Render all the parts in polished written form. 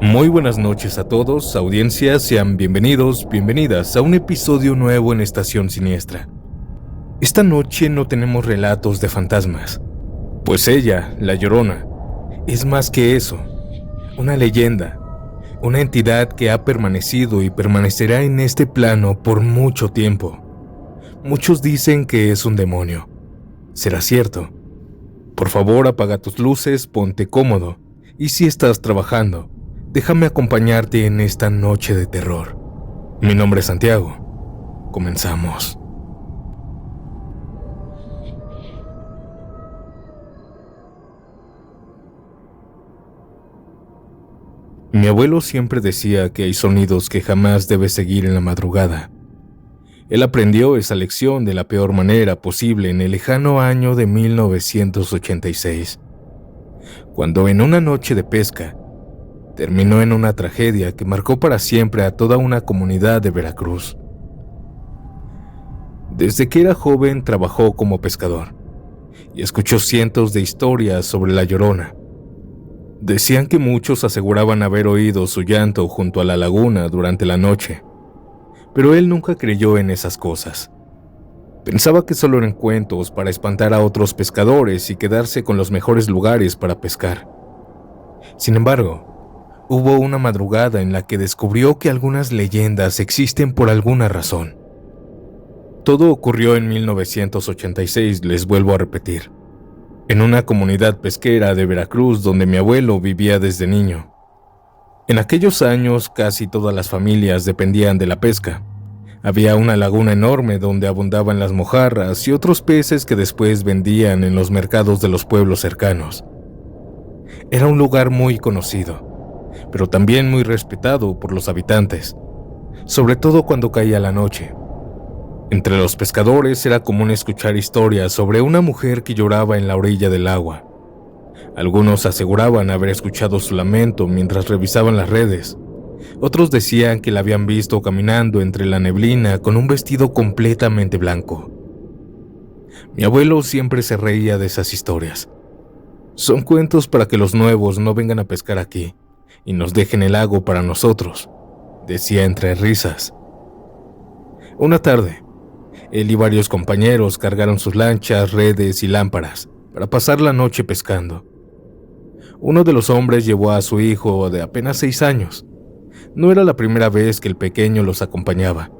Muy buenas noches a todos, audiencia, sean bienvenidos, bienvenidas a un episodio nuevo en Estación Siniestra. Esta noche no tenemos relatos de fantasmas, pues ella, la Llorona, es más que eso, una leyenda, una entidad que ha permanecido y permanecerá en este plano por mucho tiempo. Muchos dicen que es un demonio. ¿Será cierto? Por favor, apaga tus luces, ponte cómodo, y si estás trabajando, déjame acompañarte en esta noche de terror. Mi nombre es Santiago. Comenzamos. Mi abuelo siempre decía que hay sonidos que jamás debes seguir en la madrugada. Él aprendió esa lección de la peor manera posible en el lejano año de 1986, cuando en una noche de pesca, terminó en una tragedia que marcó para siempre a toda una comunidad de Veracruz. Desde que era joven trabajó como pescador y escuchó cientos de historias sobre la Llorona. Decían que muchos aseguraban haber oído su llanto junto a la laguna durante la noche, pero él nunca creyó en esas cosas. Pensaba que solo eran cuentos para espantar a otros pescadores y quedarse con los mejores lugares para pescar. Sin embargo, hubo una madrugada en la que descubrió que algunas leyendas existen por alguna razón. Todo ocurrió en 1986, les vuelvo a repetir, en una comunidad pesquera de Veracruz donde mi abuelo vivía desde niño. En aquellos años casi todas las familias dependían de la pesca. Había una laguna enorme donde abundaban las mojarras y otros peces que después vendían en los mercados de los pueblos cercanos. Era un lugar muy conocido, pero también muy respetado por los habitantes, sobre todo cuando caía la noche. Entre los pescadores era común escuchar historias sobre una mujer que lloraba en la orilla del agua. Algunos aseguraban haber escuchado su lamento mientras revisaban las redes. Otros decían que la habían visto caminando entre la neblina con un vestido completamente blanco. Mi abuelo siempre se reía de esas historias. Son cuentos para que los nuevos no vengan a pescar aquí y nos dejen el lago para nosotros, decía entre risas. Una tarde, él y varios compañeros cargaron sus lanchas, redes y lámparas para pasar la noche pescando. Uno de los hombres llevó a su hijo de apenas 6 años. No era la primera vez que el pequeño los acompañaba.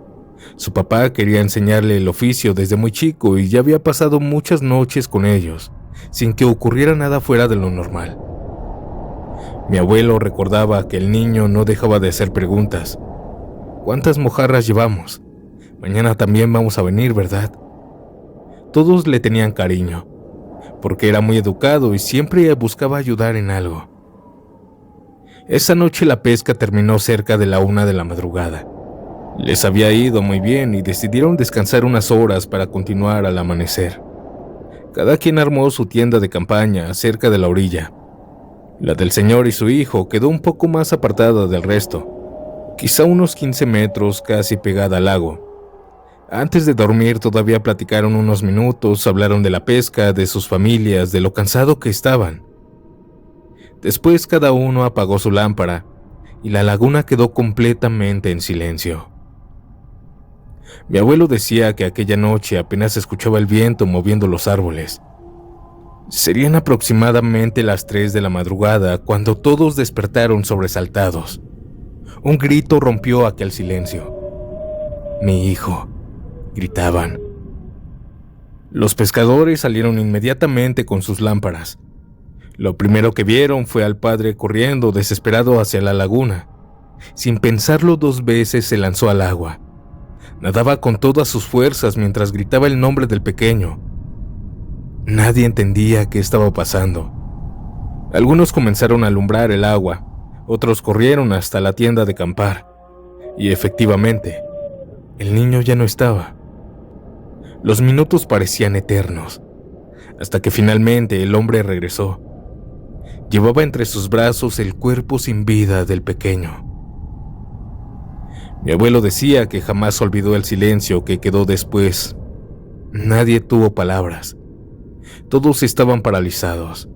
Su papá quería enseñarle el oficio desde muy chico y ya había pasado muchas noches con ellos, sin que ocurriera nada fuera de lo normal. Mi abuelo recordaba que el niño no dejaba de hacer preguntas. ¿Cuántas mojarras llevamos? Mañana también vamos a venir, ¿verdad? Todos le tenían cariño, porque era muy educado y siempre buscaba ayudar en algo. Esa noche la pesca terminó cerca de la 1 de la madrugada. Les había ido muy bien y decidieron descansar unas horas para continuar al amanecer. Cada quien armó su tienda de campaña cerca de la orilla. La del señor y su hijo quedó un poco más apartada del resto, quizá unos 15 metros casi pegada al lago. Antes de dormir todavía platicaron unos minutos, hablaron de la pesca, de sus familias, de lo cansado que estaban. Después cada uno apagó su lámpara y la laguna quedó completamente en silencio. Mi abuelo decía que aquella noche apenas escuchaba el viento moviendo los árboles. Serían aproximadamente las 3 de la madrugada cuando todos despertaron sobresaltados. Un grito rompió aquel silencio. «Mi hijo», gritaban. Los pescadores salieron inmediatamente con sus lámparas. Lo primero que vieron fue al padre corriendo desesperado hacia la laguna. Sin pensarlo 2 veces se lanzó al agua. Nadaba con todas sus fuerzas mientras gritaba el nombre del pequeño. Nadie entendía qué estaba pasando. Algunos comenzaron a alumbrar el agua, otros corrieron hasta la tienda de acampar. Y efectivamente, el niño ya no estaba. Los minutos parecían eternos, hasta que finalmente el hombre regresó. Llevaba entre sus brazos el cuerpo sin vida del pequeño. Mi abuelo decía que jamás olvidó el silencio que quedó después. Nadie tuvo palabras. Todos estaban paralizados.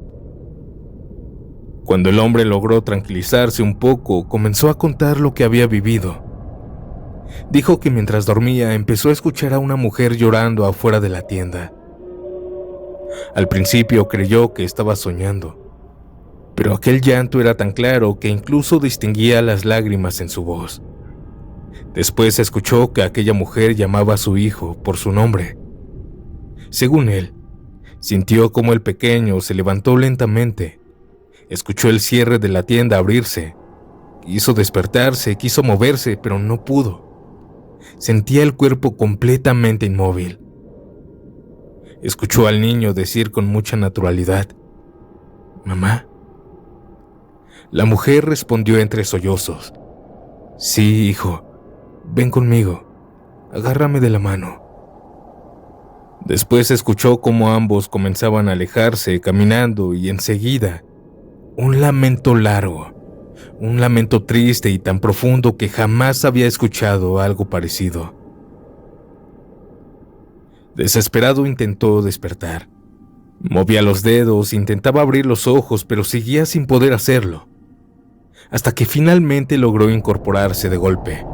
Cuando el hombre logró tranquilizarse un poco, comenzó a contar lo que había vivido. Dijo que mientras dormía empezó a escuchar a una mujer llorando afuera de la tienda. Al principio creyó que estaba soñando, pero aquel llanto era tan claro que incluso distinguía las lágrimas en su voz. Después escuchó que aquella mujer llamaba a su hijo por su nombre. Según él, sintió como el pequeño se levantó lentamente. Escuchó el cierre de la tienda abrirse. Quiso despertarse, quiso moverse, pero no pudo. Sentía el cuerpo completamente inmóvil. Escuchó al niño decir con mucha naturalidad: «¿Mamá?». La mujer respondió entre sollozos: «Sí, hijo, ven conmigo, agárrame de la mano». Después escuchó cómo ambos comenzaban a alejarse caminando y enseguida un lamento largo, un lamento triste y tan profundo que jamás había escuchado algo parecido. Desesperado intentó despertar. Movía los dedos, intentaba abrir los ojos, pero seguía sin poder hacerlo, hasta que finalmente logró incorporarse de golpe.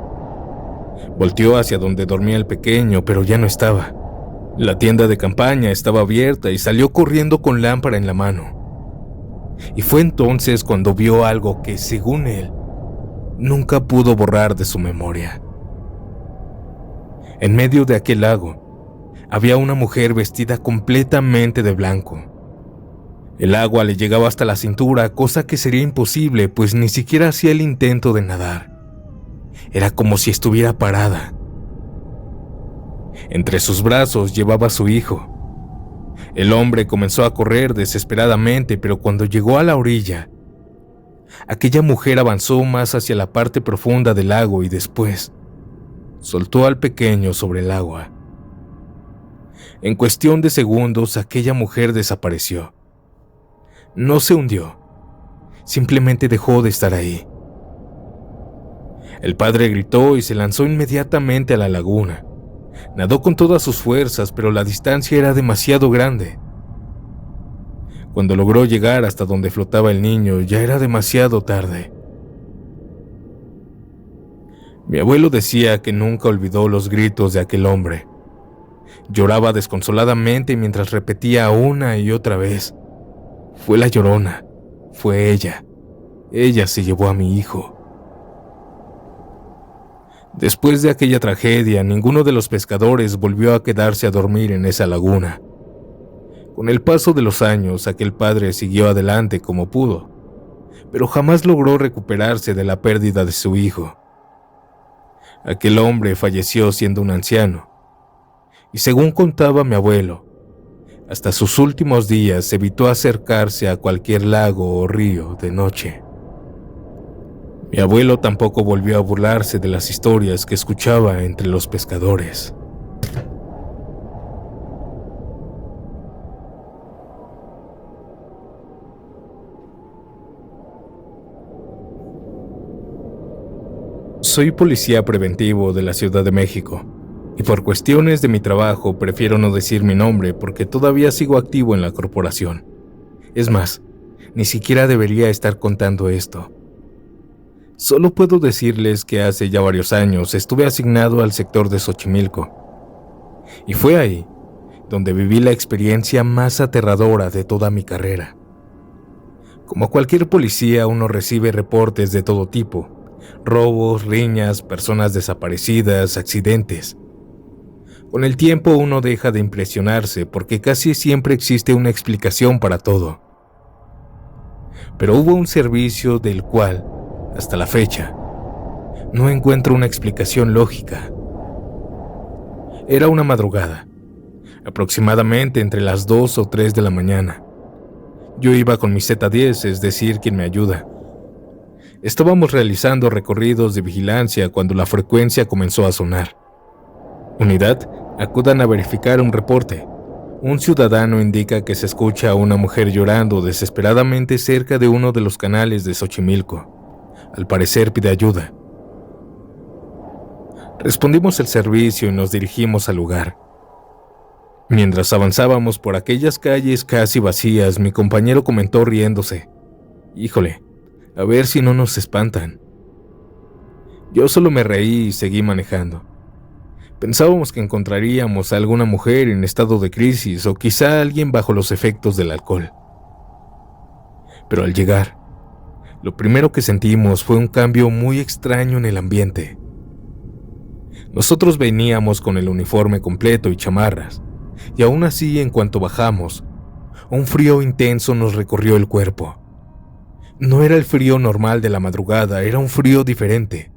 Volteó hacia donde dormía el pequeño, pero ya no estaba. La tienda de campaña estaba abierta y salió corriendo con lámpara en la mano. Y fue entonces cuando vio algo que, según él, nunca pudo borrar de su memoria. En medio de aquel lago, había una mujer vestida completamente de blanco. El agua le llegaba hasta la cintura, cosa que sería imposible, pues ni siquiera hacía el intento de nadar. Era como si estuviera parada. Entre sus brazos llevaba a su hijo. El hombre comenzó a correr desesperadamente, pero cuando llegó a la orilla, aquella mujer avanzó más hacia la parte profunda del lago y después soltó al pequeño sobre el agua. En cuestión de segundos, aquella mujer desapareció. No se hundió, simplemente dejó de estar ahí. El padre gritó y se lanzó inmediatamente a la laguna. Nadó con todas sus fuerzas, pero la distancia era demasiado grande. Cuando logró llegar hasta donde flotaba el niño, ya era demasiado tarde. Mi abuelo decía que nunca olvidó los gritos de aquel hombre. Lloraba desconsoladamente mientras repetía una y otra vez: «Fue la Llorona, fue ella. Ella se llevó a mi hijo». Después de aquella tragedia, ninguno de los pescadores volvió a quedarse a dormir en esa laguna. Con el paso de los años, aquel padre siguió adelante como pudo, pero jamás logró recuperarse de la pérdida de su hijo. Aquel hombre falleció siendo un anciano, y según contaba mi abuelo, hasta sus últimos días evitó acercarse a cualquier lago o río de noche. Mi abuelo tampoco volvió a burlarse de las historias que escuchaba entre los pescadores. Soy policía preventivo de la Ciudad de México, y por cuestiones de mi trabajo prefiero no decir mi nombre porque todavía sigo activo en la corporación. Es más, ni siquiera debería estar contando esto. Solo puedo decirles que hace ya varios años estuve asignado al sector de Xochimilco, y fue ahí donde viví la experiencia más aterradora de toda mi carrera. Como cualquier policía, uno recibe reportes de todo tipo: robos, riñas, personas desaparecidas, accidentes. Con el tiempo uno deja de impresionarse porque casi siempre existe una explicación para todo. Pero hubo un servicio del cual, hasta la fecha, no encuentro una explicación lógica. Era una madrugada, aproximadamente entre las 2 o 3 de la mañana. Yo iba con mi Z10, es decir, quien me ayuda. Estábamos realizando recorridos de vigilancia cuando la frecuencia comenzó a sonar. Unidad, acudan a verificar un reporte. Un ciudadano indica que se escucha a una mujer llorando desesperadamente cerca de uno de los canales de Xochimilco. Al parecer pide ayuda. Respondimos el servicio y nos dirigimos al lugar. Mientras avanzábamos por aquellas calles casi vacías, mi compañero comentó riéndose: Híjole, a ver si no nos espantan. Yo solo me reí y seguí manejando. Pensábamos que encontraríamos a alguna mujer en estado de crisis o quizá a alguien bajo los efectos del alcohol. Pero al llegar, lo primero que sentimos fue un cambio muy extraño en el ambiente. Nosotros veníamos con el uniforme completo y chamarras, y aún así, en cuanto bajamos, un frío intenso nos recorrió el cuerpo. No era el frío normal de la madrugada, era un frío diferente.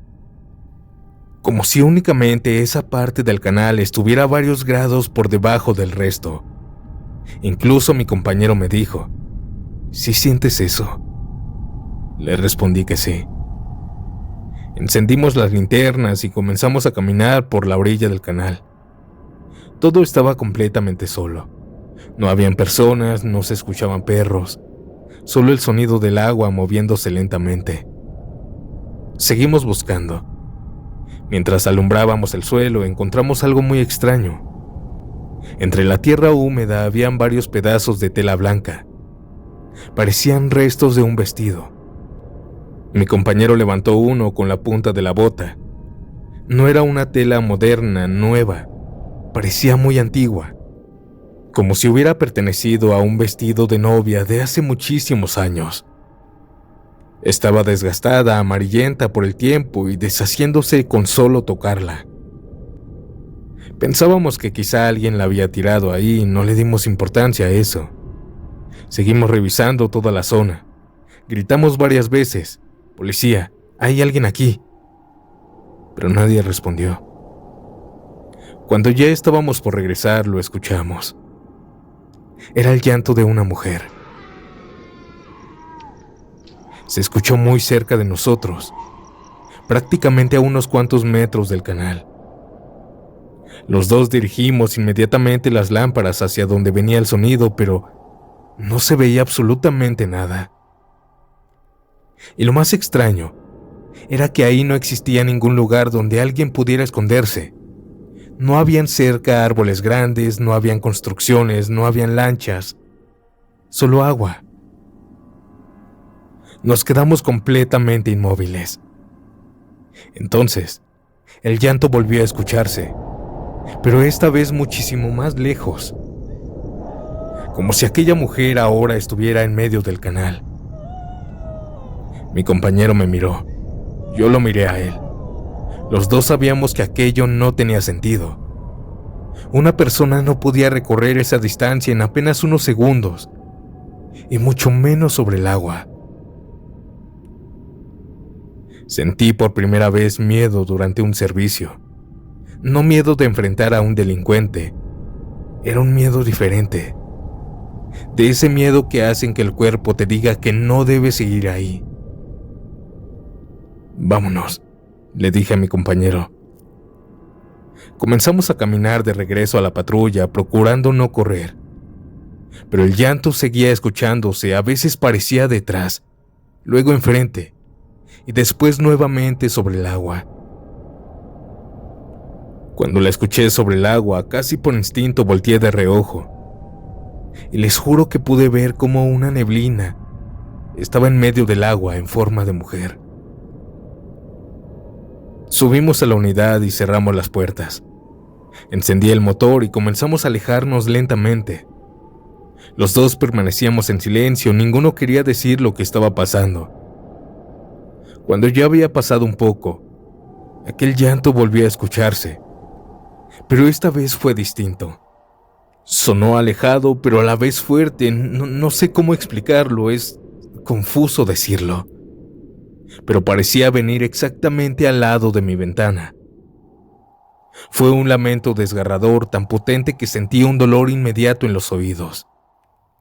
Como si únicamente esa parte del canal estuviera varios grados por debajo del resto. Incluso mi compañero me dijo, ¿sí sientes eso? Le respondí que sí. Encendimos las linternas y comenzamos a caminar por la orilla del canal. Todo estaba completamente solo. No habían personas, no se escuchaban perros, solo el sonido del agua moviéndose lentamente. Seguimos buscando. Mientras alumbrábamos el suelo, encontramos algo muy extraño. Entre la tierra húmeda habían varios pedazos de tela blanca. Parecían restos de un vestido. Mi compañero levantó uno con la punta de la bota. No era una tela moderna, nueva. Parecía muy antigua, como si hubiera pertenecido a un vestido de novia de hace muchísimos años. Estaba desgastada, amarillenta por el tiempo y deshaciéndose con solo tocarla. Pensábamos que quizá alguien la había tirado ahí y no le dimos importancia a eso. Seguimos revisando toda la zona. Gritamos varias veces, «Policía, hay alguien aquí». Pero nadie respondió. Cuando ya estábamos por regresar, lo escuchamos. Era el llanto de una mujer. Se escuchó muy cerca de nosotros, prácticamente a unos cuantos metros del canal. Los dos dirigimos inmediatamente las lámparas hacia donde venía el sonido, pero no se veía absolutamente nada. Y lo más extraño era que ahí no existía ningún lugar donde alguien pudiera esconderse. No habían cerca árboles grandes, no habían construcciones, no habían lanchas, solo agua. Nos quedamos completamente inmóviles. Entonces, el llanto volvió a escucharse, pero esta vez muchísimo más lejos, como si aquella mujer ahora estuviera en medio del canal. Mi compañero me miró, yo lo miré a él. Los dos sabíamos que aquello no tenía sentido. Una persona no podía recorrer esa distancia en apenas unos segundos, y mucho menos sobre el agua. Sentí por primera vez miedo durante un servicio. No miedo de enfrentar a un delincuente. Era un miedo diferente. De ese miedo que hacen que el cuerpo te diga que no debes seguir ahí. «Vámonos», le dije a mi compañero. Comenzamos a caminar de regreso a la patrulla, procurando no correr. Pero el llanto seguía escuchándose, a veces parecía detrás, luego enfrente, y después nuevamente sobre el agua. Cuando la escuché sobre el agua, casi por instinto volteé de reojo, y les juro que pude ver cómo una neblina estaba en medio del agua en forma de mujer. Subimos a la unidad y cerramos las puertas. Encendí el motor y comenzamos a alejarnos lentamente. Los dos permanecíamos en silencio, ninguno quería decir lo que estaba pasando. Cuando ya había pasado un poco, aquel llanto volvió a escucharse, pero esta vez fue distinto. Sonó alejado, pero a la vez fuerte. No sé cómo explicarlo, es confuso decirlo, pero parecía venir exactamente al lado de mi ventana. Fue un lamento desgarrador, tan potente que sentí un dolor inmediato en los oídos.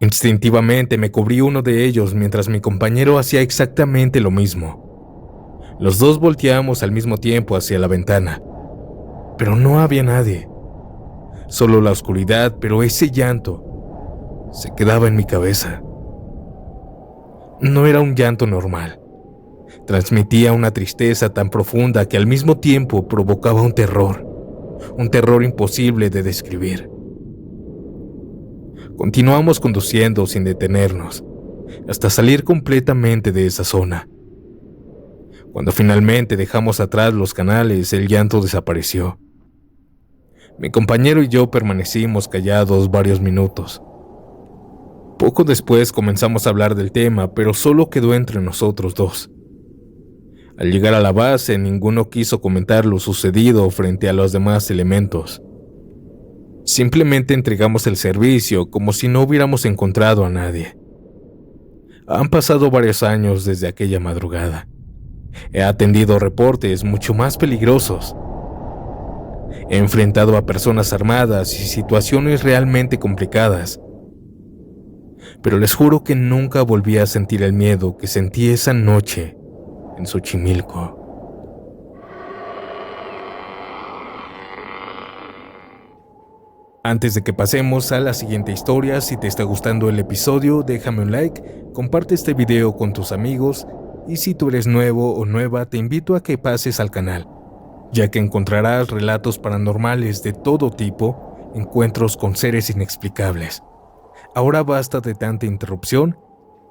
Instintivamente me cubrí uno de ellos mientras mi compañero hacía exactamente lo mismo. Los dos volteamos al mismo tiempo hacia la ventana, pero no había nadie. Solo la oscuridad, pero ese llanto se quedaba en mi cabeza. No era un llanto normal. Transmitía una tristeza tan profunda que al mismo tiempo provocaba un terror imposible de describir. Continuamos conduciendo sin detenernos. hasta salir completamente de esa zona. Cuando finalmente dejamos atrás los canales, el llanto desapareció. Mi compañero y yo permanecimos callados varios minutos. Poco después comenzamos a hablar del tema, pero solo quedó entre nosotros dos. Al llegar a la base, ninguno quiso comentar lo sucedido frente a los demás elementos. Simplemente entregamos el servicio como si no hubiéramos encontrado a nadie. Han pasado varios años desde aquella madrugada. He atendido reportes mucho más peligrosos. He enfrentado a personas armadas y situaciones realmente complicadas. Pero les juro que nunca volví a sentir el miedo que sentí esa noche en Xochimilco. Antes de que pasemos a la siguiente historia, si te está gustando el episodio, déjame un like, comparte este video con tus amigos y si tú eres nuevo o nueva, te invito a que pases al canal, ya que encontrarás relatos paranormales de todo tipo, encuentros con seres inexplicables. Ahora basta de tanta interrupción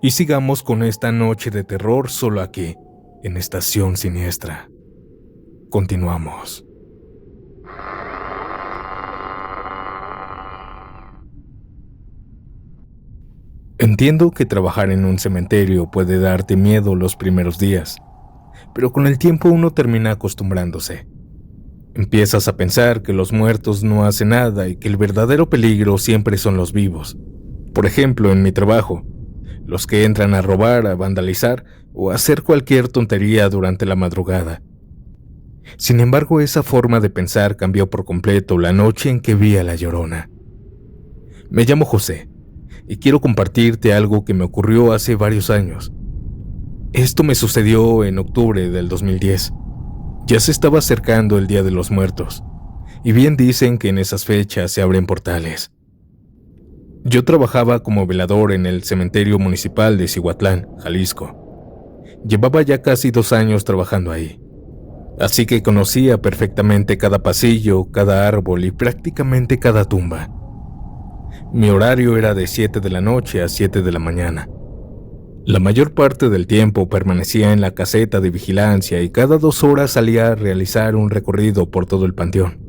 y sigamos con esta noche de terror solo aquí, en Estación Siniestra. Continuamos. Entiendo que trabajar en un cementerio puede darte miedo los primeros días, pero con el tiempo uno termina acostumbrándose. Empiezas a pensar que los muertos no hacen nada y que el verdadero peligro siempre son los vivos. Por ejemplo, en mi trabajo, los que entran a robar, a vandalizar o a hacer cualquier tontería durante la madrugada. Sin embargo, esa forma de pensar cambió por completo la noche en que vi a La Llorona. Me llamo José y quiero compartirte algo que me ocurrió hace varios años. Esto me sucedió en octubre del 2010. Ya se estaba acercando el Día de los Muertos, y bien dicen que en esas fechas se abren portales. Yo trabajaba como velador en el cementerio municipal de Cihuatlán, Jalisco. Llevaba ya casi 2 años trabajando ahí, así que conocía perfectamente cada pasillo, cada árbol y prácticamente cada tumba. Mi horario era de 7 de la noche a 7 de la mañana. La mayor parte del tiempo permanecía en la caseta de vigilancia y cada 2 horas salía a realizar un recorrido por todo el panteón.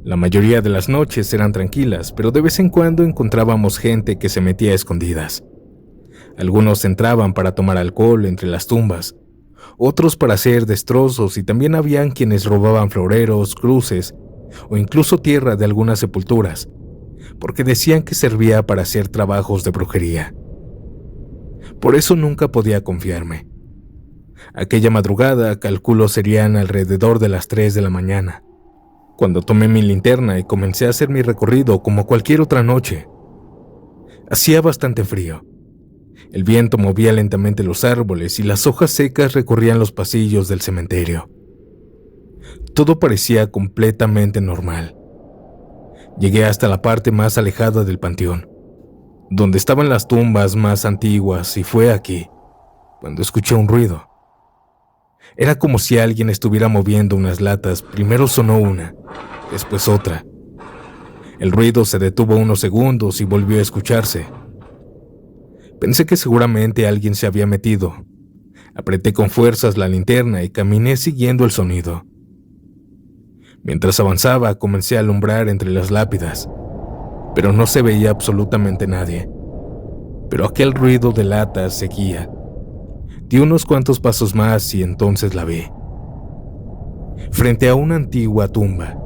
La mayoría de las noches eran tranquilas, pero de vez en cuando encontrábamos gente que se metía a escondidas. Algunos entraban para tomar alcohol entre las tumbas, otros para hacer destrozos y también habían quienes robaban floreros, cruces o incluso tierra de algunas sepulturas, porque decían que servía para hacer trabajos de brujería. Por eso nunca podía confiarme. Aquella madrugada, calculo serían alrededor de las 3 de la mañana, cuando tomé mi linterna y comencé a hacer mi recorrido como cualquier otra noche. Hacía bastante frío. El viento movía lentamente los árboles y las hojas secas recorrían los pasillos del cementerio. Todo parecía completamente normal. Llegué hasta la parte más alejada del panteón, donde estaban las tumbas más antiguas, y fue aquí cuando escuché un ruido. Era como si alguien estuviera moviendo unas latas. Primero sonó una, después otra. El ruido se detuvo unos segundos y volvió a escucharse. Pensé que seguramente alguien se había metido. Apreté con fuerzas la linterna y caminé siguiendo el sonido. Mientras avanzaba, comencé a alumbrar entre las lápidas, pero no se veía absolutamente nadie. Pero aquel ruido de latas seguía. Di unos cuantos pasos más y entonces la vi. Frente a una antigua tumba,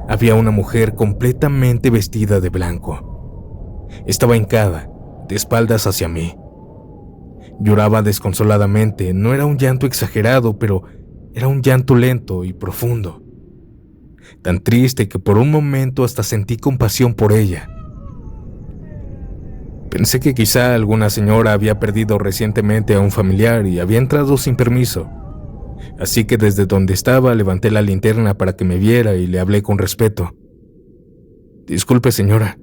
había una mujer completamente vestida de blanco. Estaba hincada, de espaldas hacia mí. Lloraba desconsoladamente. No era un llanto exagerado, pero era un llanto lento y profundo. Tan triste que por un momento hasta sentí compasión por ella. Pensé que quizá alguna señora había perdido recientemente a un familiar y había entrado sin permiso. Así que desde donde estaba levanté la linterna para que me viera y le hablé con respeto. «Disculpe, señora.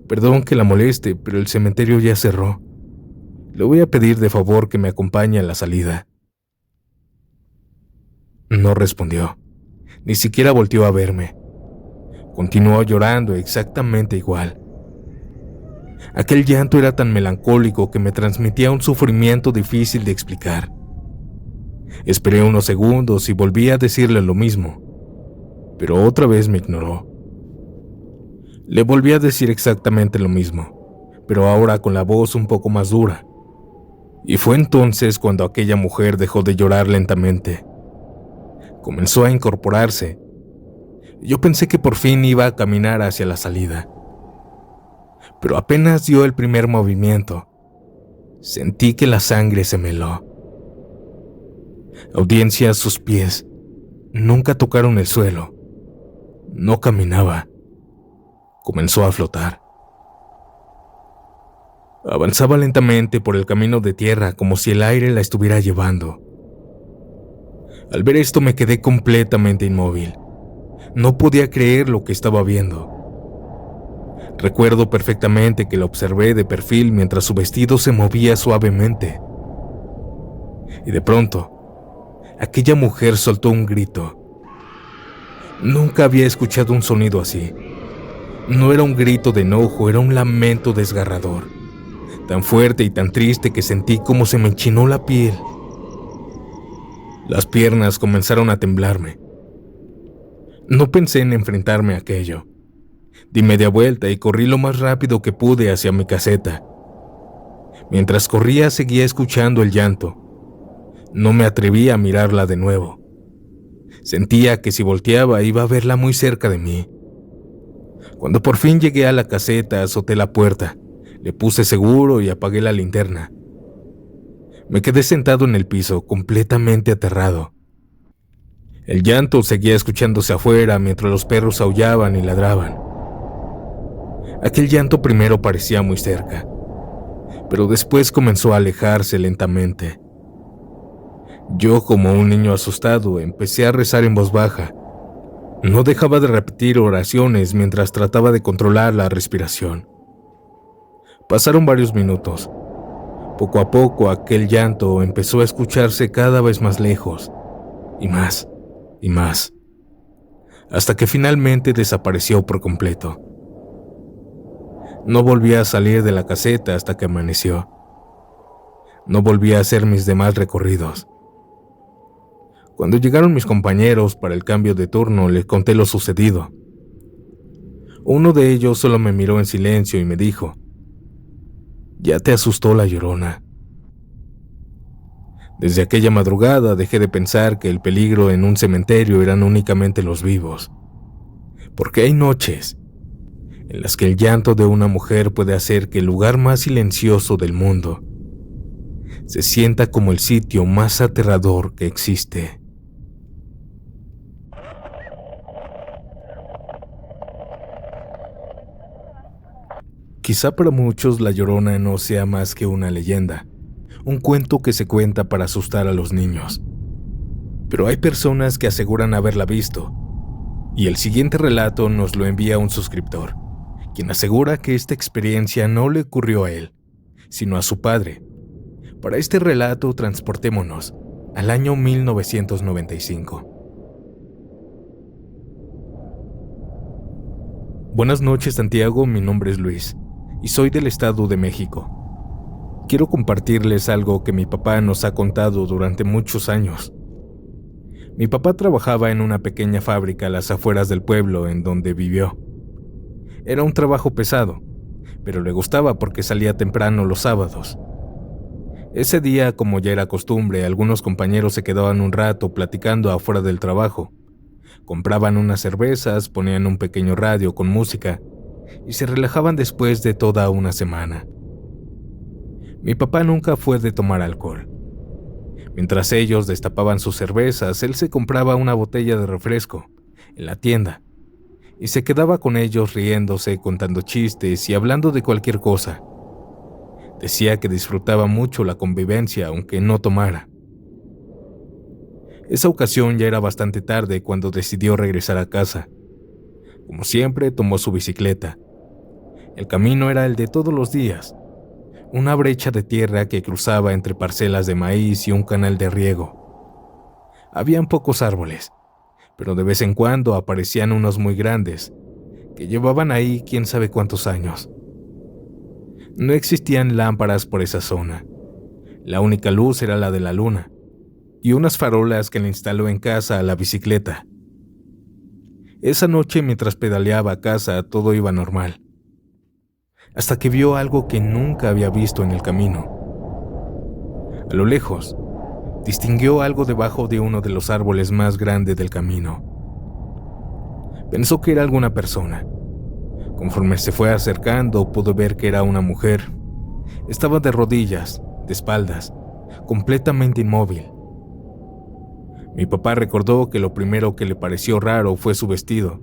Perdón que la moleste, pero el cementerio ya cerró. Le voy a pedir de favor que me acompañe a la salida». No respondió. Ni siquiera volteó a verme. Continuó llorando exactamente igual. Aquel llanto era tan melancólico que me transmitía un sufrimiento difícil de explicar. Esperé unos segundos y volví a decirle lo mismo, pero otra vez me ignoró. Le volví a decir exactamente lo mismo, pero ahora con la voz un poco más dura. Y fue entonces cuando aquella mujer dejó de llorar lentamente. Comenzó a incorporarse. Yo pensé que por fin iba a caminar hacia la salida. Pero apenas dio el primer movimiento, sentí que la sangre se me heló. Audiencia, sus pies nunca tocaron el suelo. No caminaba. Comenzó a flotar. Avanzaba lentamente por el camino de tierra como si el aire la estuviera llevando. Al ver esto me quedé completamente inmóvil. No podía creer lo que estaba viendo. Recuerdo perfectamente que la observé de perfil mientras su vestido se movía suavemente. Y de pronto, aquella mujer soltó un grito. Nunca había escuchado un sonido así. No era un grito de enojo, era un lamento desgarrador, tan fuerte y tan triste que sentí como se me enchinó la piel. Las piernas comenzaron a temblarme. No pensé en enfrentarme a aquello. Di media vuelta y corrí lo más rápido que pude hacia mi caseta. Mientras corría seguía escuchando el llanto. No me atreví a mirarla de nuevo. Sentía que si volteaba iba a verla muy cerca de mí. Cuando por fin llegué a la caseta, azoté la puerta, le puse seguro y apagué la linterna. Me quedé sentado en el piso, completamente aterrado. El llanto seguía escuchándose afuera mientras los perros aullaban y ladraban. Aquel llanto primero parecía muy cerca, pero después comenzó a alejarse lentamente. Yo, como un niño asustado, empecé a rezar en voz baja. No dejaba de repetir oraciones mientras trataba de controlar la respiración. Pasaron varios minutos. Poco a poco aquel llanto empezó a escucharse cada vez más lejos, y más, hasta que finalmente desapareció por completo. No volví a salir de la caseta hasta que amaneció. No volví a hacer mis demás recorridos. Cuando llegaron mis compañeros para el cambio de turno, les conté lo sucedido. Uno de ellos solo me miró en silencio y me dijo: «¿Ya te asustó la Llorona?». Desde aquella madrugada dejé de pensar que el peligro en un cementerio eran únicamente los vivos, porque hay noches en las que el llanto de una mujer puede hacer que el lugar más silencioso del mundo se sienta como el sitio más aterrador que existe. Quizá para muchos la Llorona no sea más que una leyenda, un cuento que se cuenta para asustar a los niños. Pero hay personas que aseguran haberla visto, y el siguiente relato nos lo envía un suscriptor, quien asegura que esta experiencia no le ocurrió a él, sino a su padre. Para este relato transportémonos al año 1995. Buenas noches, Santiago, mi nombre es Luis y soy del Estado de México. Quiero compartirles algo que mi papá nos ha contado durante muchos años. Mi papá trabajaba en una pequeña fábrica a las afueras del pueblo en donde vivió. Era un trabajo pesado, pero le gustaba porque salía temprano los sábados. Ese día, como ya era costumbre, algunos compañeros se quedaban un rato platicando afuera del trabajo. Compraban unas cervezas, ponían un pequeño radio con música y se relajaban después de toda una semana. Mi papá nunca fue de tomar alcohol. Mientras ellos destapaban sus cervezas, él se compraba una botella de refresco en la tienda y se quedaba con ellos riéndose, contando chistes y hablando de cualquier cosa. Decía que disfrutaba mucho la convivencia aunque no tomara. Esa ocasión ya era bastante tarde cuando decidió regresar a casa. Como siempre, tomó su bicicleta. El camino era el de todos los días, una brecha de tierra que cruzaba entre parcelas de maíz y un canal de riego. Habían pocos árboles, pero de vez en cuando aparecían unos muy grandes, que llevaban ahí quién sabe cuántos años. No existían lámparas por esa zona. La única luz era la de la luna y unas farolas que le instaló en casa a la bicicleta. Esa noche, mientras pedaleaba a casa, todo iba normal, hasta que vio algo que nunca había visto en el camino. A lo lejos, distinguió algo debajo de uno de los árboles más grandes del camino. Pensó que era alguna persona. Conforme se fue acercando, pudo ver que era una mujer. Estaba de rodillas, de espaldas, completamente inmóvil. Mi papá recordó que lo primero que le pareció raro fue su vestido.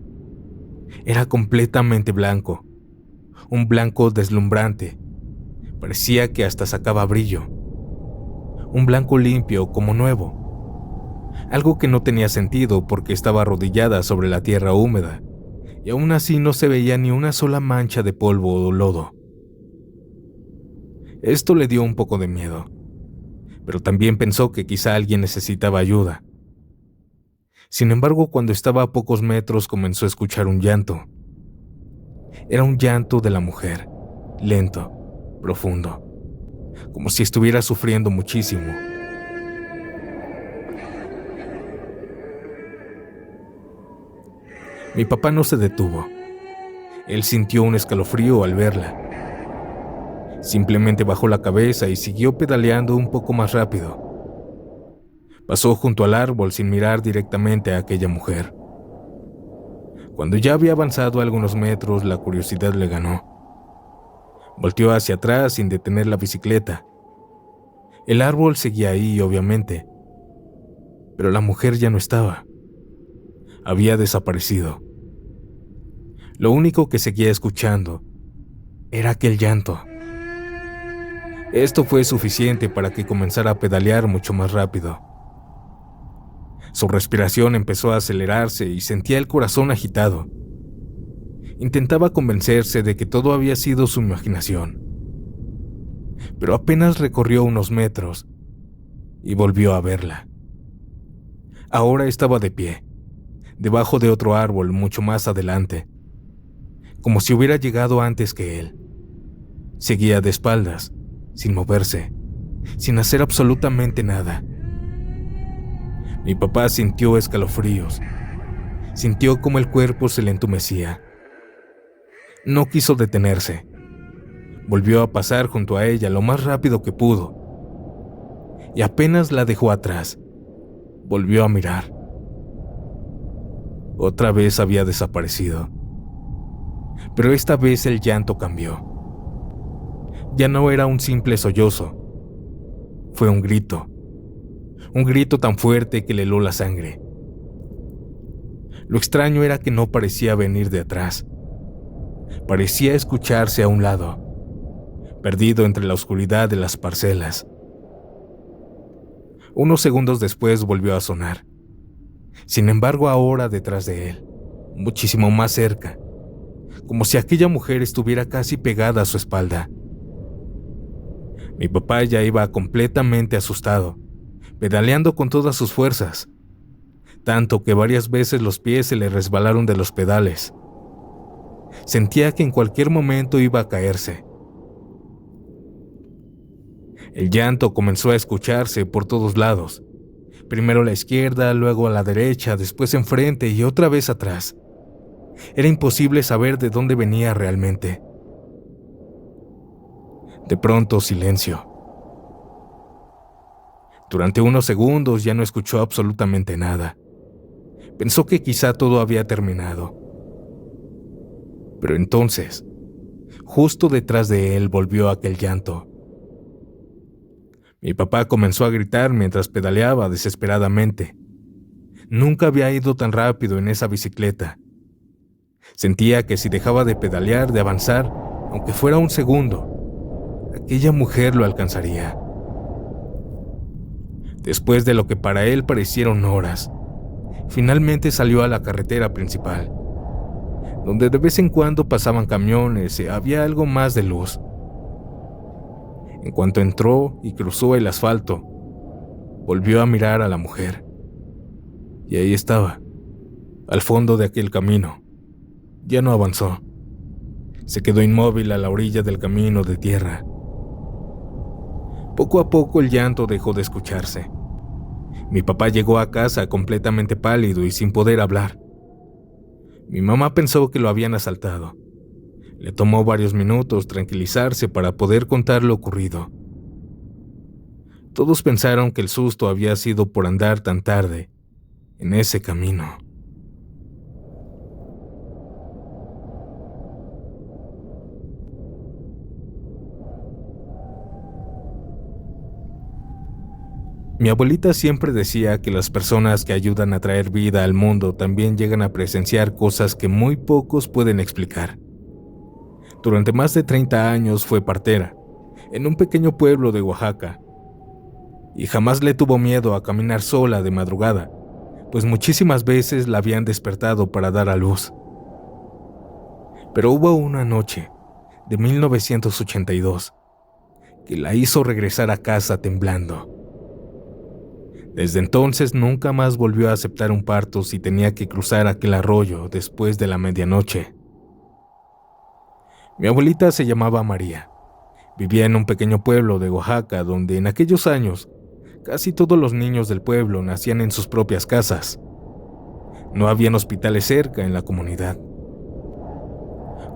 Era completamente blanco, un blanco deslumbrante. Parecía que hasta sacaba brillo. Un blanco limpio, como nuevo. Algo que no tenía sentido porque estaba arrodillada sobre la tierra húmeda, y aún así no se veía ni una sola mancha de polvo o lodo. Esto le dio un poco de miedo, pero también pensó que quizá alguien necesitaba ayuda. Sin embargo, cuando estaba a pocos metros comenzó a escuchar un llanto. Era un llanto de la mujer, lento, profundo, como si estuviera sufriendo muchísimo. Mi papá no se detuvo. Él sintió un escalofrío al verla. Simplemente bajó la cabeza y siguió pedaleando un poco más rápido. Pasó junto al árbol sin mirar directamente a aquella mujer. Cuando ya había avanzado algunos metros, la curiosidad le ganó. Volteó hacia atrás sin detener la bicicleta. El árbol seguía ahí, obviamente, pero la mujer ya no estaba. Había desaparecido. Lo único que seguía escuchando era aquel llanto. Esto fue suficiente para que comenzara a pedalear mucho más rápido. Su respiración empezó a acelerarse y sentía el corazón agitado. Intentaba convencerse de que todo había sido su imaginación. Pero apenas recorrió unos metros y volvió a verla. Ahora estaba de pie, debajo de otro árbol mucho más adelante, como si hubiera llegado antes que él. Seguía de espaldas, sin moverse, sin hacer absolutamente nada. Mi papá sintió escalofríos. Sintió como el cuerpo se le entumecía. No quiso detenerse. Volvió a pasar junto a ella lo más rápido que pudo. Y apenas la dejó atrás, volvió a mirar. Otra vez había desaparecido. Pero esta vez el llanto cambió. Ya no era un simple sollozo. Fue un grito. Un grito tan fuerte que le heló la sangre. Lo extraño era que no parecía venir de atrás. Parecía escucharse a un lado, perdido entre la oscuridad de las parcelas. Unos segundos después volvió a sonar. Sin embargo, ahora detrás de él, muchísimo más cerca, como si aquella mujer estuviera casi pegada a su espalda. Mi papá ya iba completamente asustado, pedaleando con todas sus fuerzas, tanto que varias veces los pies se le resbalaron de los pedales. Sentía que en cualquier momento iba a caerse. El llanto comenzó a escucharse por todos lados, primero a la izquierda, luego a la derecha, después enfrente y otra vez atrás. Era imposible saber de dónde venía realmente. De pronto, silencio. Durante unos segundos ya no escuchó absolutamente nada. Pensó que quizá todo había terminado. Pero entonces, justo detrás de él volvió aquel llanto. Mi papá comenzó a gritar mientras pedaleaba desesperadamente. Nunca había ido tan rápido en esa bicicleta. Sentía que si dejaba de pedalear, de avanzar, aunque fuera un segundo, aquella mujer lo alcanzaría. Después de lo que para él parecieron horas, finalmente salió a la carretera principal, donde de vez en cuando pasaban camiones y había algo más de luz. En cuanto entró y cruzó el asfalto, volvió a mirar a la mujer. Y ahí estaba, al fondo de aquel camino. Ya no avanzó. Se quedó inmóvil a la orilla del camino de tierra. Poco a poco el llanto dejó de escucharse. Mi papá llegó a casa completamente pálido y sin poder hablar. Mi mamá pensó que lo habían asaltado. Le tomó varios minutos tranquilizarse para poder contar lo ocurrido. Todos pensaron que el susto había sido por andar tan tarde en ese camino. Mi abuelita siempre decía que las personas que ayudan a traer vida al mundo también llegan a presenciar cosas que muy pocos pueden explicar. Durante más de 30 años fue partera, en un pequeño pueblo de Oaxaca, y jamás le tuvo miedo a caminar sola de madrugada, pues muchísimas veces la habían despertado para dar a luz. Pero hubo una noche, de 1982, que la hizo regresar a casa temblando. Desde entonces nunca más volvió a aceptar un parto si tenía que cruzar aquel arroyo después de la medianoche. Mi abuelita se llamaba María. Vivía en un pequeño pueblo de Oaxaca donde en aquellos años casi todos los niños del pueblo nacían en sus propias casas. No habían hospitales cerca en la comunidad.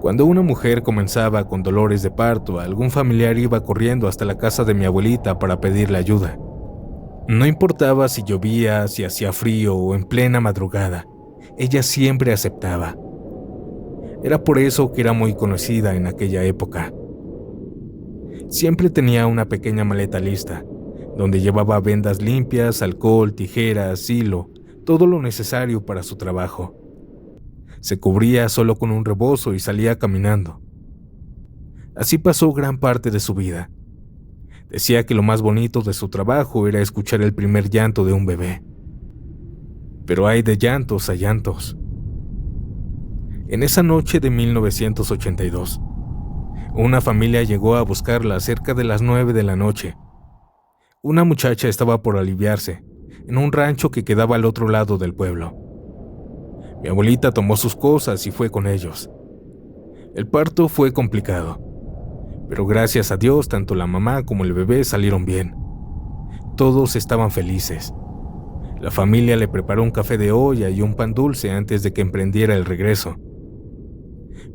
Cuando una mujer comenzaba con dolores de parto, algún familiar iba corriendo hasta la casa de mi abuelita para pedirle ayuda. No importaba si llovía, si hacía frío o en plena madrugada, ella siempre aceptaba. Era por eso que era muy conocida en aquella época. Siempre tenía una pequeña maleta lista, donde llevaba vendas limpias, alcohol, tijeras, hilo, todo lo necesario para su trabajo. Se cubría solo con un rebozo y salía caminando. Así pasó gran parte de su vida. Decía que lo más bonito de su trabajo era escuchar el primer llanto de un bebé. Pero hay de llantos a llantos. En esa noche de 1982, una familia llegó a buscarla cerca de las 9 de la noche. Una muchacha estaba por aliviarse, en un rancho que quedaba al otro lado del pueblo. Mi abuelita tomó sus cosas y fue con ellos. El parto fue complicado, pero gracias a Dios tanto la mamá como el bebé salieron bien. Todos estaban felices. La familia le preparó un café de olla y un pan dulce antes de que emprendiera el regreso.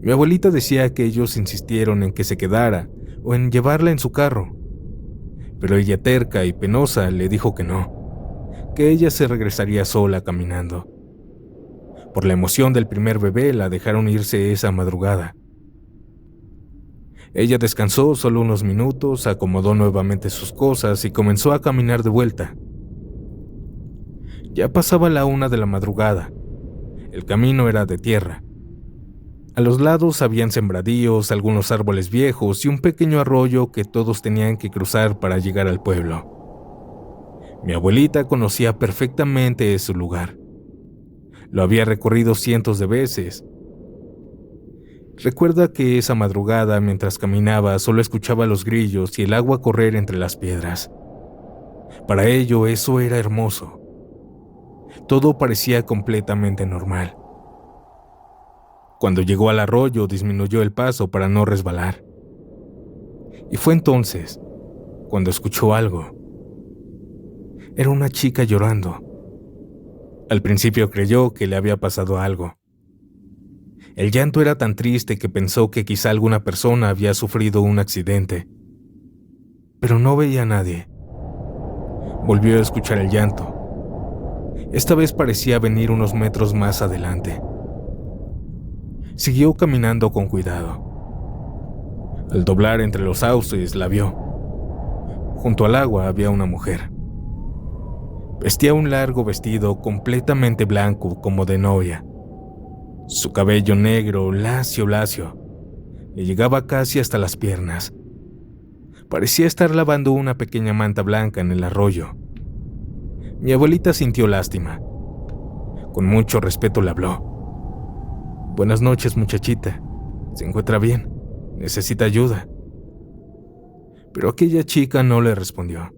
Mi abuelita decía que ellos insistieron en que se quedara o en llevarla en su carro, pero ella, terca y penosa, le dijo que no, que ella se regresaría sola caminando. Por la emoción del primer bebé la dejaron irse esa madrugada. Ella descansó solo unos minutos, acomodó nuevamente sus cosas y comenzó a caminar de vuelta. Ya pasaba la 1 de la madrugada. El camino era de tierra. A los lados habían sembradíos, algunos árboles viejos y un pequeño arroyo que todos tenían que cruzar para llegar al pueblo. Mi abuelita conocía perfectamente ese lugar. Lo había recorrido cientos de veces. Recuerda que esa madrugada, mientras caminaba, solo escuchaba los grillos y el agua correr entre las piedras. Para ello, eso era hermoso. Todo parecía completamente normal. Cuando llegó al arroyo, disminuyó el paso para no resbalar. Y fue entonces cuando escuchó algo. Era una chica llorando. Al principio creyó que le había pasado algo. El llanto era tan triste que pensó que quizá alguna persona había sufrido un accidente. Pero no veía a nadie. Volvió a escuchar el llanto. Esta vez parecía venir unos metros más adelante. Siguió caminando con cuidado. Al doblar entre los sauces la vio. Junto al agua había una mujer. Vestía un largo vestido completamente blanco como de novia. Su cabello negro, lacio, le llegaba casi hasta las piernas. Parecía estar lavando una pequeña manta blanca en el arroyo. Mi abuelita sintió lástima. Con mucho respeto le habló. «Buenas noches, muchachita. ¿Se encuentra bien? ¿Necesita ayuda?» Pero aquella chica no le respondió.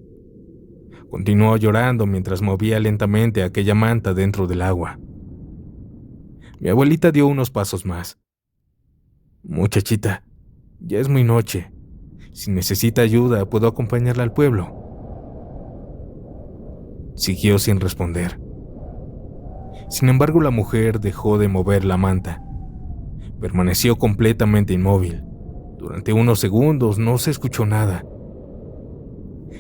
Continuó llorando mientras movía lentamente aquella manta dentro del agua. Mi abuelita dio unos pasos más. Muchachita, ya es muy noche. Si necesita ayuda, puedo acompañarla al pueblo. Siguió sin responder. Sin embargo, la mujer dejó de mover la manta. Permaneció completamente inmóvil. Durante unos segundos no se escuchó nada.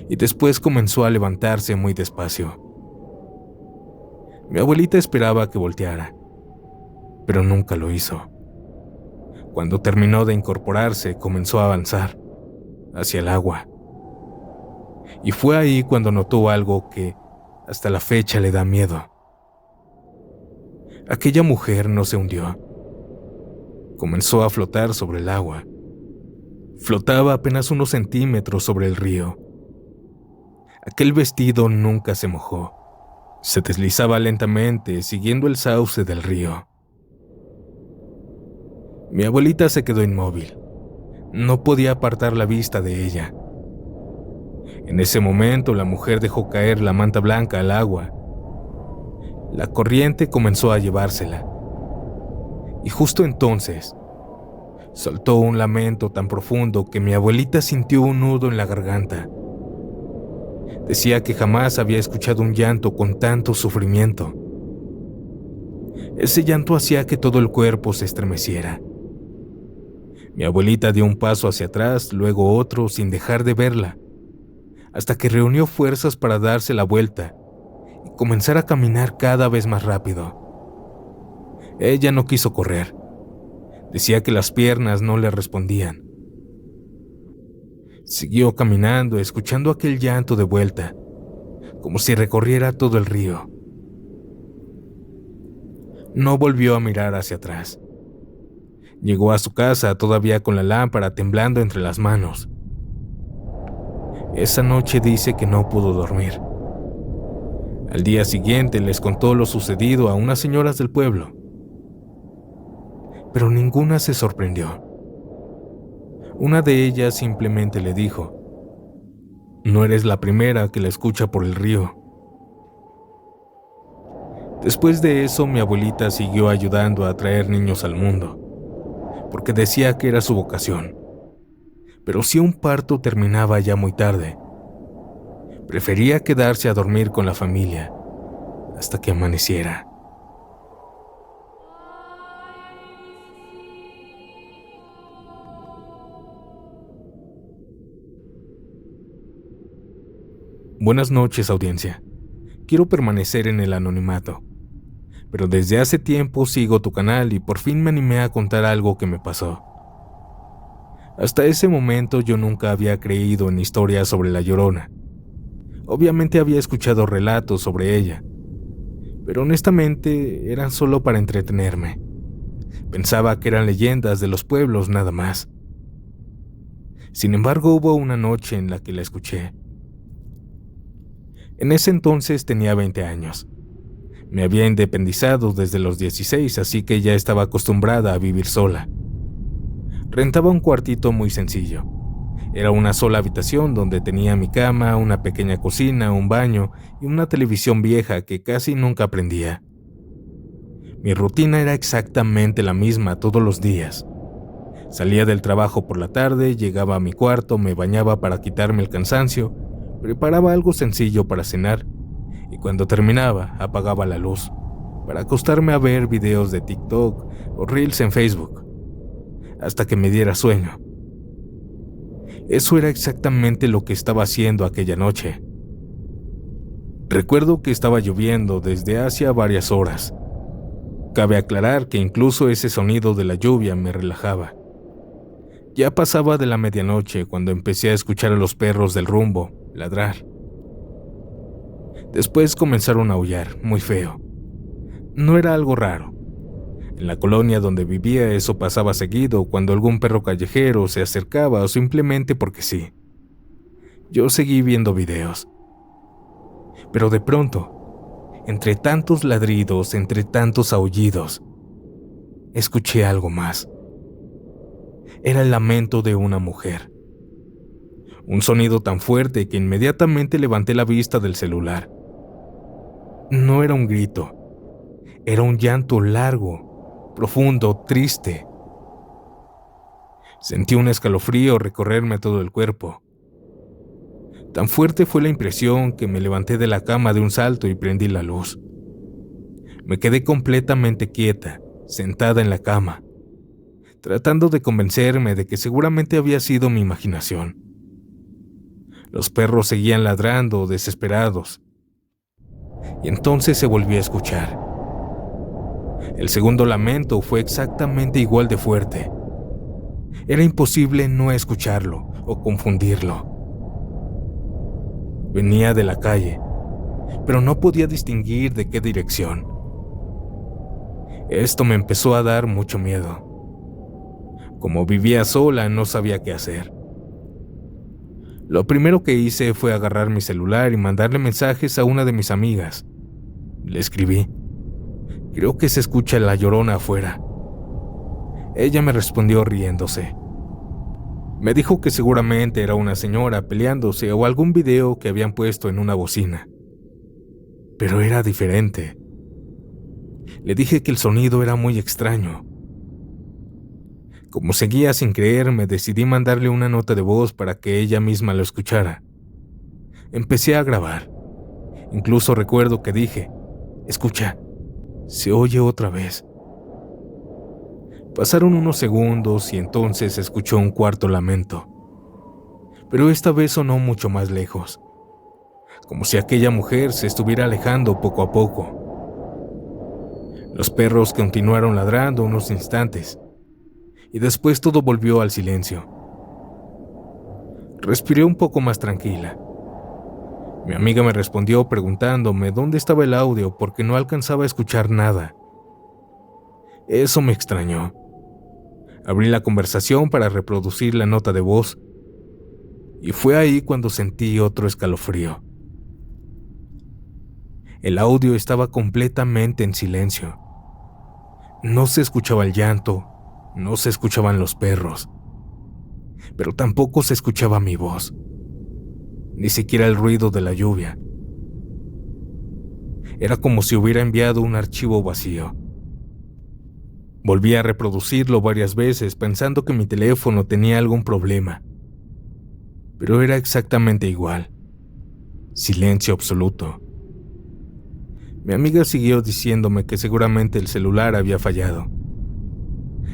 Y después comenzó a levantarse muy despacio. Mi abuelita esperaba que volteara, pero nunca lo hizo. Cuando terminó de incorporarse, comenzó a avanzar hacia el agua. Y fue ahí cuando notó algo que hasta la fecha le da miedo. Aquella mujer no se hundió. Comenzó a flotar sobre el agua. Flotaba apenas unos centímetros sobre el río. Aquel vestido nunca se mojó. Se deslizaba lentamente, siguiendo el sauce del río. Mi abuelita se quedó inmóvil. No podía apartar la vista de ella. En ese momento, la mujer dejó caer la manta blanca al agua. La corriente comenzó a llevársela. Y justo entonces, soltó un lamento tan profundo que mi abuelita sintió un nudo en la garganta. Decía que jamás había escuchado un llanto con tanto sufrimiento. Ese llanto hacía que todo el cuerpo se estremeciera. Mi abuelita dio un paso hacia atrás, luego otro, sin dejar de verla, hasta que reunió fuerzas para darse la vuelta y comenzar a caminar cada vez más rápido. Ella no quiso correr. Decía que las piernas no le respondían. Siguió caminando, escuchando aquel llanto de vuelta, como si recorriera todo el río. No volvió a mirar hacia atrás. Llegó a su casa todavía con la lámpara temblando entre las manos. Esa noche dice que no pudo dormir. Al día siguiente les contó lo sucedido a unas señoras del pueblo, pero ninguna se sorprendió. Una de ellas simplemente le dijo: "No eres la primera que la escucha por el río". Después de eso, mi abuelita siguió ayudando a traer niños al mundo, porque decía que era su vocación. Pero si un parto terminaba ya muy tarde, prefería quedarse a dormir con la familia hasta que amaneciera. Buenas noches, audiencia. Quiero permanecer en el anonimato, pero desde hace tiempo sigo tu canal y por fin me animé a contar algo que me pasó. Hasta ese momento yo nunca había creído en historias sobre La Llorona. Obviamente había escuchado relatos sobre ella, pero honestamente eran solo para entretenerme. Pensaba que eran leyendas de los pueblos nada más. Sin embargo, hubo una noche en la que la escuché. En ese entonces tenía 20 años. Me había independizado desde los 16, así que ya estaba acostumbrada a vivir sola. Rentaba un cuartito muy sencillo. Era una sola habitación donde tenía mi cama, una pequeña cocina, un baño y una televisión vieja que casi nunca prendía. Mi rutina era exactamente la misma todos los días. Salía del trabajo por la tarde, llegaba a mi cuarto, me bañaba para quitarme el cansancio, preparaba algo sencillo para cenar y cuando terminaba apagaba la luz para acostarme a ver videos de TikTok o Reels en Facebook hasta que me diera sueño. Eso era exactamente lo que estaba haciendo aquella noche. Recuerdo que estaba lloviendo desde hacía varias horas. Cabe aclarar que incluso ese sonido de la lluvia me relajaba. Ya pasaba de la medianoche cuando empecé a escuchar a los perros del rumbo ladrar. Después comenzaron a aullar, muy feo. No era algo raro. En la colonia donde vivía eso pasaba seguido cuando algún perro callejero se acercaba o simplemente porque sí. Yo seguí viendo videos. Pero de pronto, entre tantos ladridos, entre tantos aullidos, escuché algo más. Era el lamento de una mujer. Un sonido tan fuerte que inmediatamente levanté la vista del celular. No era un grito, era un llanto largo, profundo, triste. Sentí un escalofrío recorrerme todo el cuerpo. Tan fuerte fue la impresión que me levanté de la cama de un salto y prendí la luz. Me quedé completamente quieta, sentada en la cama, tratando de convencerme de que seguramente había sido mi imaginación. Los perros seguían ladrando, desesperados. Y entonces se volvió a escuchar. El segundo lamento fue exactamente igual de fuerte. Era imposible no escucharlo o confundirlo. Venía de la calle, pero no podía distinguir de qué dirección. Esto me empezó a dar mucho miedo. Como vivía sola, no sabía qué hacer. Lo primero que hice fue agarrar mi celular y mandarle mensajes a una de mis amigas. Le escribí: "Creo que se escucha la llorona afuera". Ella me respondió riéndose. Me dijo que seguramente era una señora peleándose o algún video que habían puesto en una bocina. Pero era diferente. Le dije que el sonido era muy extraño. Como seguía sin creerme, decidí mandarle una nota de voz para que ella misma lo escuchara. Empecé a grabar. Incluso recuerdo que dije: "Escucha, se oye otra vez". Pasaron unos segundos y entonces se escuchó un cuarto lamento. Pero esta vez sonó mucho más lejos, como si aquella mujer se estuviera alejando poco a poco. Los perros continuaron ladrando unos instantes, y después todo volvió al silencio. Respiré un poco más tranquila. Mi amiga me respondió preguntándome dónde estaba el audio porque no alcanzaba a escuchar nada. Eso me extrañó. Abrí la conversación para reproducir la nota de voz, y fue ahí cuando sentí otro escalofrío. El audio estaba completamente en silencio. No se escuchaba el llanto, no se escuchaban los perros, pero tampoco se escuchaba mi voz, ni siquiera el ruido de la lluvia. Era como si hubiera enviado un archivo vacío. Volví a reproducirlo varias veces pensando que mi teléfono tenía algún problema, pero era exactamente igual. Silencio absoluto. Mi amiga siguió diciéndome que seguramente el celular había fallado.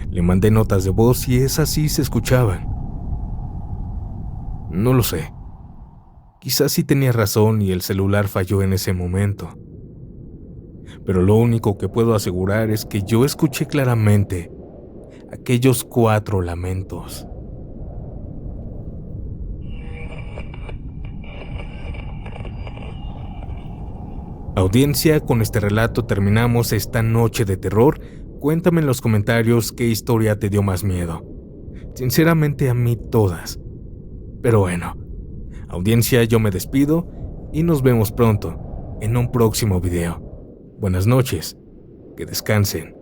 Le mandé notas de voz y esas sí se escuchaban. No lo sé. Quizás sí tenía razón y el celular falló en ese momento. Pero lo único que puedo asegurar es que yo escuché claramente aquellos 4 lamentos. Audiencia, con este relato terminamos esta noche de terror. Cuéntame en los comentarios qué historia te dio más miedo. Sinceramente a mí todas. Pero bueno, audiencia, yo me despido y nos vemos pronto en un próximo video. Buenas noches, que descansen.